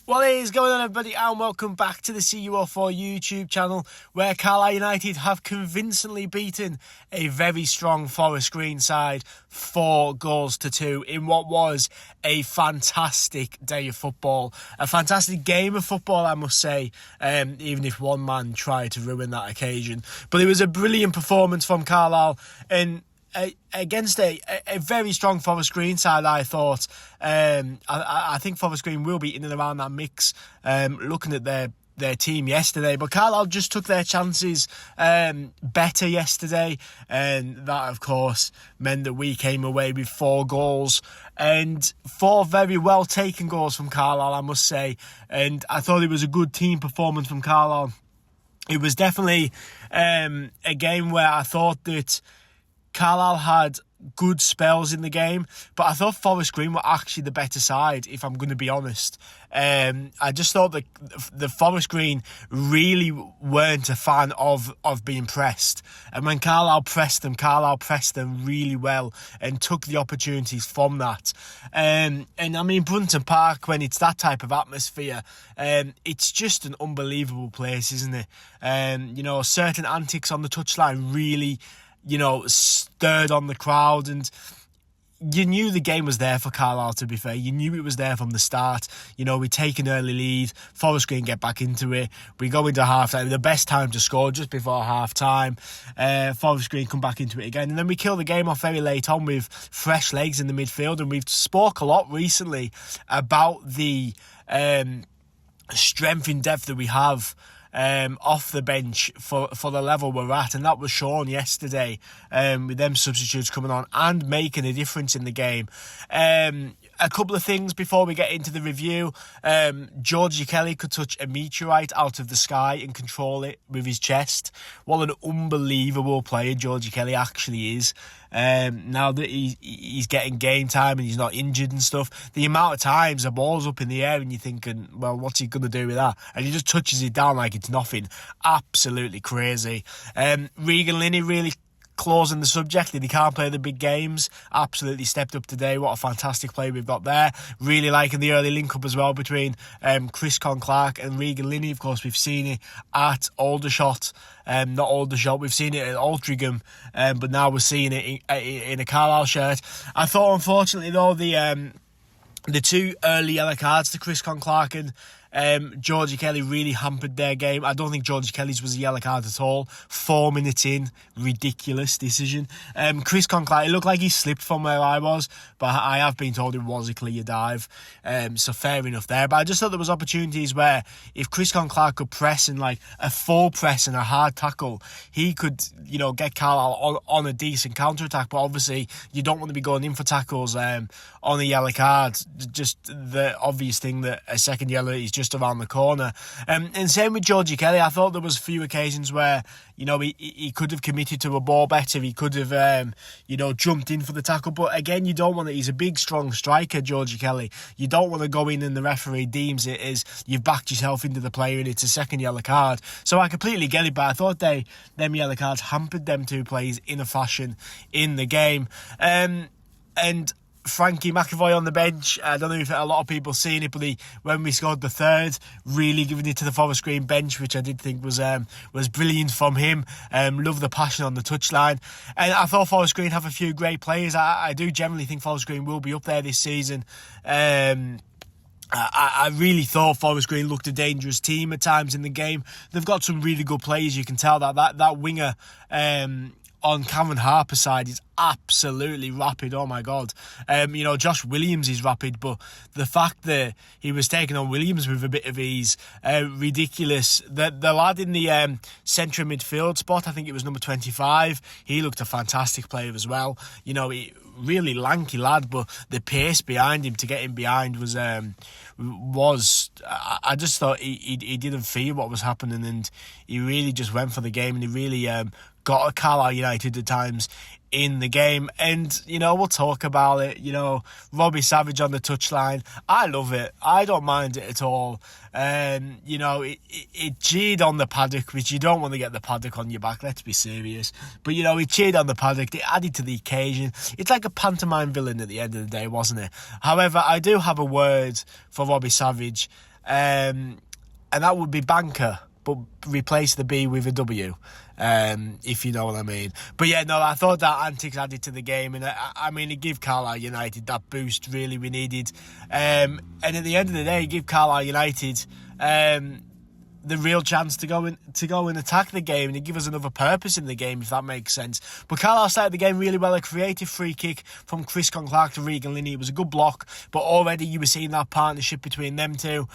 What is going on, everybody, and welcome back to the CU04 YouTube channel, where Carlisle United have convincingly beaten a very strong Forest Green side 4-2 in what was a fantastic day of football. A fantastic game of football, I must say, even if one man tried to ruin that occasion. But it was a brilliant performance from Carlisle, and against a very strong Forest Green side, I thought. I think Forest Green will be in and around that mix, looking at their team yesterday. But Carlisle just took their chances better yesterday, and that, of course, meant that we came away with 4 goals. And 4 very well taken goals from Carlisle, I must say. And I thought it was a good team performance from Carlisle. It was definitely a game where I thought that Carlisle had good spells in the game, but I thought Forest Green were actually the better side, if I'm going to be honest. I just thought that the Forest Green really weren't a fan of being pressed. And when Carlisle pressed them really well and took the opportunities from that. And I mean, Brunton Park, when it's that type of atmosphere, it's just an unbelievable place, isn't it? Certain antics on the touchline really stirred on the crowd, and you knew the game was there for Carlisle, to be fair. You knew it was there from the start. We take an early lead, Forest Green get back into it, we go into half-time, the best time to score, just before half-time. Forest Green come back into it again, and then we kill the game off very late on with fresh legs in the midfield. And we've spoke a lot recently about the strength in depth that we have off the bench for the level we're at, and that was shown yesterday with them substitutes coming on and making a difference in the game. A couple of things before we get into the review. Georgie Kelly could touch a meteorite out of the sky and control it with his chest. What an unbelievable player Georgie Kelly actually is. Now that he's getting game time and he's not injured and stuff, the amount of times the ball's up in the air and you're thinking, well, what's he going to do with that? And he just touches it down like it's nothing. Absolutely crazy. Regan Linney really closing the subject, that he can't play the big games. Absolutely stepped up today. What a fantastic play we've got there. Really liking the early link-up as well between Chris Clark and Regan Linney. Of course, we've seen it at Aldershot. Not Aldershot, we've seen it at Altrincham, but now we're seeing it in a Carlisle shirt. I thought, unfortunately, though, the 2 early yellow cards to Chris Clark and Georgie Kelly really hampered their game. I don't think Georgie Kelly's was a yellow card at all. 4 minutes in, ridiculous decision. Chris Clark, it looked like he slipped from where I was, but I have been told it was a clear dive. So fair enough there. But I just thought there was opportunities where if Chris Clark could press in like a full press and a hard tackle, he could, get Carlisle on a decent counter-attack. But obviously, you don't want to be going in for tackles on a yellow card. Just the obvious thing that a second yellow is just around the corner. And same with Georgie Kelly. I thought there was a few occasions where, he could have committed to a ball better. He could have, jumped in for the tackle. But again, you don't want to. He's a big, strong striker, Georgie Kelly. You don't want to go in and the referee deems it as you've backed yourself into the player and it's a second yellow card. So I completely get it, but I thought them yellow cards hampered them 2 players in a fashion in the game. And Frankie McAvoy on the bench, I don't know if a lot of people seen it, but when we scored the 3rd, really giving it to the Forest Green bench, which I did think was brilliant from him. Love the passion on the touchline. And I thought Forest Green have a few great players. I do generally think Forest Green will be up there this season. I really thought Forest Green looked a dangerous team at times in the game. They've got some really good players. You can tell that winger on Cameron Harper's side is absolutely rapid. Oh my God. Josh Williams is rapid, but the fact that he was taking on Williams with a bit of ease, ridiculous. The lad in the centre midfield spot, I think it was number 25, he looked a fantastic player as well. Really lanky lad, but the pace behind him to get him behind was I just thought he didn't feel what was happening, and he really just went for the game, and he really got a Carlisle United at times in the game. And, we'll talk about it. Robbie Savage on the touchline. I love it. I don't mind it at all. It cheered on the paddock, which you don't want to get the paddock on your back, let's be serious. But, it cheered on the paddock. It added to the occasion. It's like a pantomime villain at the end of the day, wasn't it? However, I do have a word for Robbie Savage. and that would be banker, but replace the B with a W, if you know what I mean. But yeah, no, I thought that antics added to the game, and I mean, it gave Carlisle United that boost really we needed. And at the end of the day, it gave Carlisle United the real chance to go and attack the game, and it give us another purpose in the game, if that makes sense. But Carlisle started the game really well. A creative free kick from Chris Clark to Regan Linney. It was a good block, but already you were seeing that partnership between them two.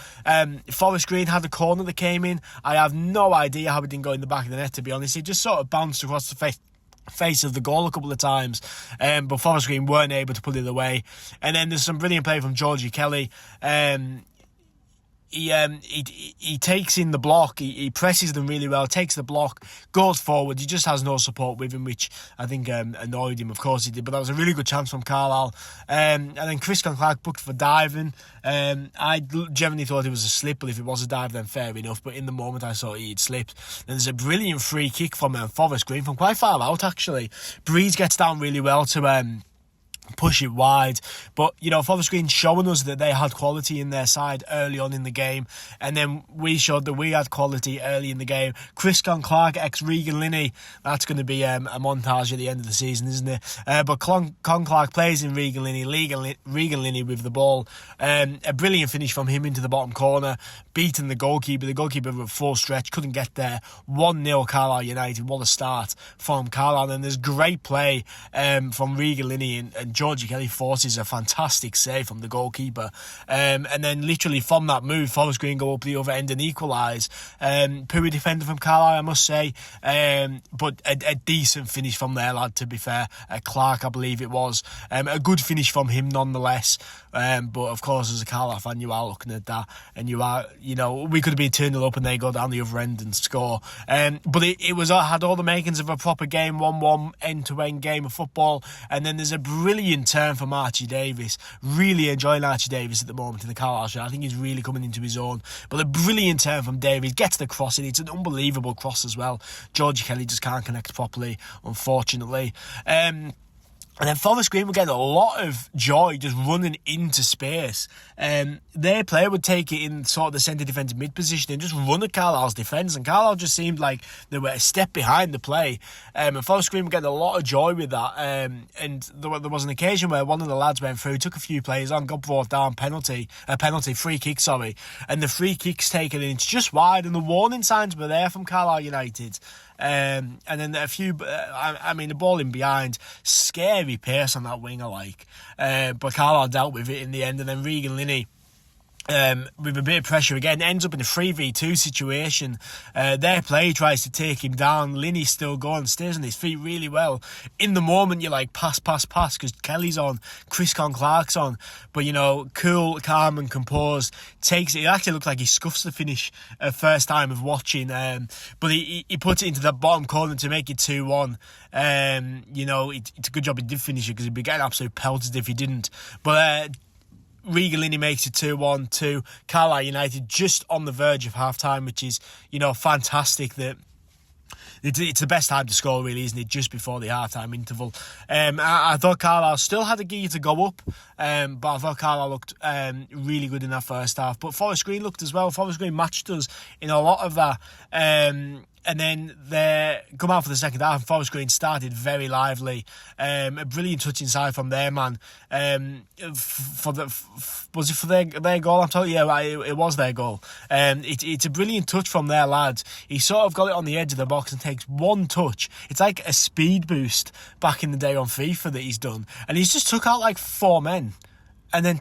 Forest Green had a corner that came in. I have no idea how it didn't go in the back of the net, to be honest. It just sort of bounced across the face of the goal a couple of times, but Forest Green weren't able to put it away. And then there's some brilliant play from Georgie Kelly. He takes in the block, he presses them really well, takes the block, goes forward. He just has no support with him, which I think annoyed him. Of course he did, but that was a really good chance from Carlisle. And then Chris Clark booked for diving. I generally thought it was a slip, but if it was a dive, then fair enough. But in the moment, I saw he'd slipped. Then there's a brilliant free kick from Forest Green from quite far out, actually. Breeze gets down really well to push it wide, but you know, Forest Green showing us that they had quality in their side early on in the game, and then we showed that we had quality early in the game. Chris Clark ex Regan Linney, that's going to be a montage at the end of the season, isn't it? But Clark plays in Regan Linney with the ball. A brilliant finish from him into the bottom corner, beating the goalkeeper. The goalkeeper with full stretch couldn't get there. 1-0 Carlisle United. What a start from Carlisle. And there's great play from Regan Linney, and Georgie Kelly forces a fantastic save from the goalkeeper. And then literally from that move, Forest Green go up the other end and equalise. Poor defender from Carlisle, I must say. But a decent finish from their lad, to be fair. Clark, I believe it was. A good finish from him nonetheless. But of course, as a Carlisle fan, you are looking at that, and you are, you know, we could have been 2-0 up and they go down the other end and score. But it had all the makings of a proper game, 1-1 end-to-end game of football. And then there's a brilliant turn from Archie Davis. Really enjoying Archie Davis at the moment in the Carlisle shirt. I think he's really coming into his own. But a brilliant turn from Davis, gets the cross in. It's an unbelievable cross as well. Georgie Kelly just can't connect properly, unfortunately. And then Forest Green would get a lot of joy just running into space. Their player would take it in sort of the centre defensive mid position and just run at Carlisle's defence. And Carlisle just seemed like they were a step behind the play. And Forest Green would get a lot of joy with that. And there was an occasion where one of the lads went through, took a few players on, got brought down, free kick, and the free kick's taken and it's just wide, and the warning signs were there from Carlisle United. And then a few, the ball in behind, scary pace on that winger, but Carlisle dealt with it in the end. And then Regan Linney, with a bit of pressure again, ends up in a 3v2 situation. Their play tries to take him down. Linney's still going, stays on his feet really well. In the moment, you're like, pass, because Kelly's on, Chris Clark's on. But, you know, cool, calm and composed, takes it. It actually looked like he scuffs the finish first time of watching. But he puts it into the bottom corner to make it 2-1. You know, it's a good job he did finish it, because he'd be getting absolute pelted if he didn't. But Regan Linney makes it 2-1 to Carlisle United, just on the verge of half-time, which is, you know, fantastic. That it's the best time to score, really, isn't it? Just before the half-time interval. I thought Carlisle still had a gear to go up, but I thought Carlisle looked really good in that first half. But Forest Green looked as well. Forest Green matched us in a lot of that. And then they come out for the second half, and Forest Green started very lively. A brilliant touch inside from their man. Was it for their goal? I'm telling you, yeah, it was their goal. It's a brilliant touch from their lad. He sort of got it on the edge of the box and takes one touch. It's like a speed boost back in the day on FIFA that he's done. And he's just took out like 4 men. And then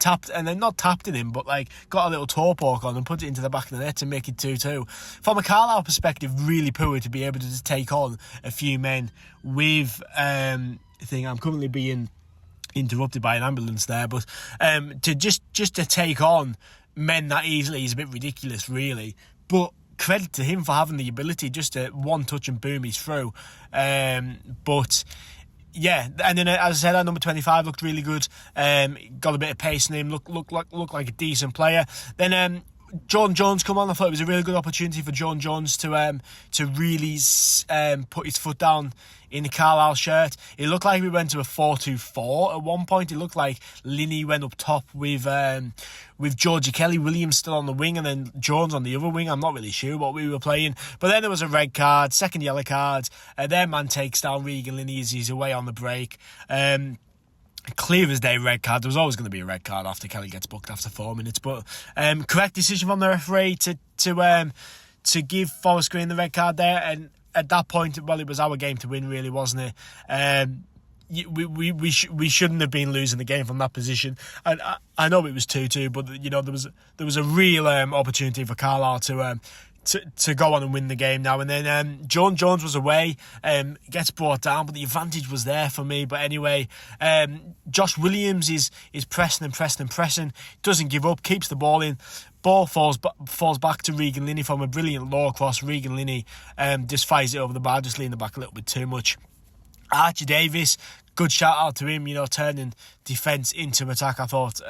not tapped it in, but like got a little toe poke on and put it into the back of the net to make it 2-2. From a Carlisle perspective, really poor to be able to just take on a few men with I'm currently being interrupted by an ambulance there, but to just to take on men that easily is a bit ridiculous, really. But credit to him for having the ability just to one touch and boom, he's through. But yeah, and then as I said, our number 25 looked really good. Got a bit of pace in him. Looked like a decent player. Then John Jones come on. I thought it was a really good opportunity for John Jones to really put his foot down in the Carlisle shirt. It looked like we went to a 4-2-4 at one point. It looked like Linney went up top with Georgie Kelly, Williams still on the wing, and then Jones on the other wing. I'm not really sure what we were playing. But then there was a red card, second yellow card. Their man takes down Regan Linney as he's away on the break. Clear as day red card. There was always going to be a red card after Kelly gets booked after 4 minutes. But correct decision from the referee to give Forest Green the red card there. And at that point, well, it was our game to win, really, wasn't it? We shouldn't have been losing the game from that position. And I know it was 2-2, but there was a real opportunity for Carlisle to go on and win the game now. And then John Jones was away, gets brought down, but the advantage was there for me. But anyway, Josh Williams is pressing, doesn't give up, keeps the ball in. Ball falls back to Regan Linney from a brilliant low cross. Regan Linney just fires it over the bar, just leaning back a little bit too much. Archie Davis, good shout out to him, turning defence into attack. I thought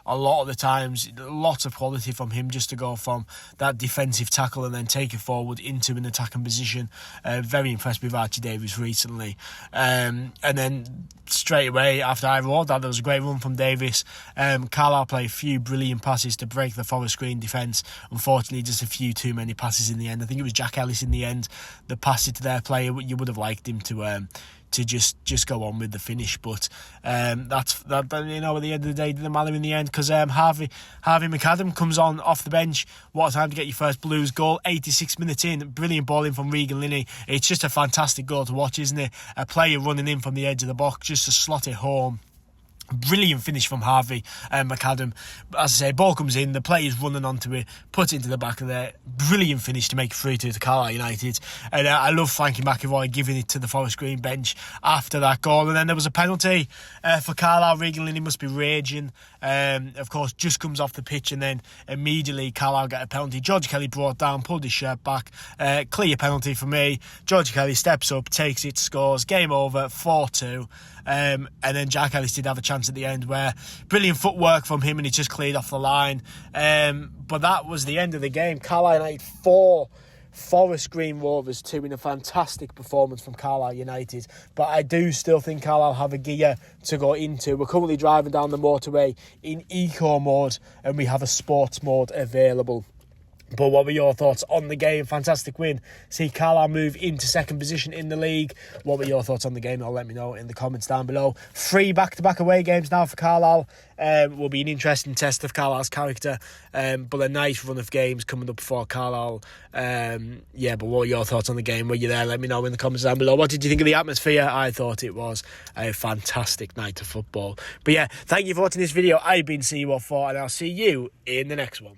a lot of the times, lots of quality from him just to go from that defensive tackle and then take it forward into an attacking position. Very impressed with Archie Davis recently. And then straight away after I wrote that, there was a great run from Davis. Carlisle played a few brilliant passes to break the Forest Green defence. Unfortunately, just a few too many passes in the end. I think it was Jack Ellis in the end that passed it to their player. You would have liked him to just go on with the finish, but that's at the end of the day didn't matter in the end, because Harvey McAdam comes on off the bench. What a time to get your first Blues goal, 86 minutes in, brilliant ball in from Regan Linney. It's just a fantastic goal to watch, isn't it? A player running in from the edge of the box just to slot it home. Brilliant finish from Harvey McAdam. As I say, ball comes in, the player's running onto it, puts it into the back of there. Brilliant finish to make it 3-2 to Carlisle United. And I love Frankie McAvoy giving it to the Forest Green bench after that goal. And then there was a penalty for Carlisle. Regan Linney must be raging. Of course, just comes off the pitch, and then immediately Carlisle get a penalty. George Kelly brought down, pulled his shirt back. Clear penalty for me. George Kelly steps up, takes it, scores. Game over, 4-2. And then Jack Ellis did have a chance at the end where brilliant footwork from him and he just cleared off the line. But that was the end of the game. Carlisle United 4, Forest Green Rovers 2 in a fantastic performance from Carlisle United. But I do still think Carlisle have a gear to go into. We're currently driving down the motorway in eco mode and we have a sports mode available. But what were your thoughts on the game? Fantastic win. See Carlisle move into second position in the league. What were your thoughts on the game? Let me know in the comments down below. 3 back-to-back away games now for Carlisle. Will be an interesting test of Carlisle's character. But a nice run of games coming up for Carlisle. But what were your thoughts on the game? Were you there? Let me know in the comments down below. What did you think of the atmosphere? I thought it was a fantastic night of football. But yeah, thank you for watching this video. I've been CEO4 and I'll see you in the next one.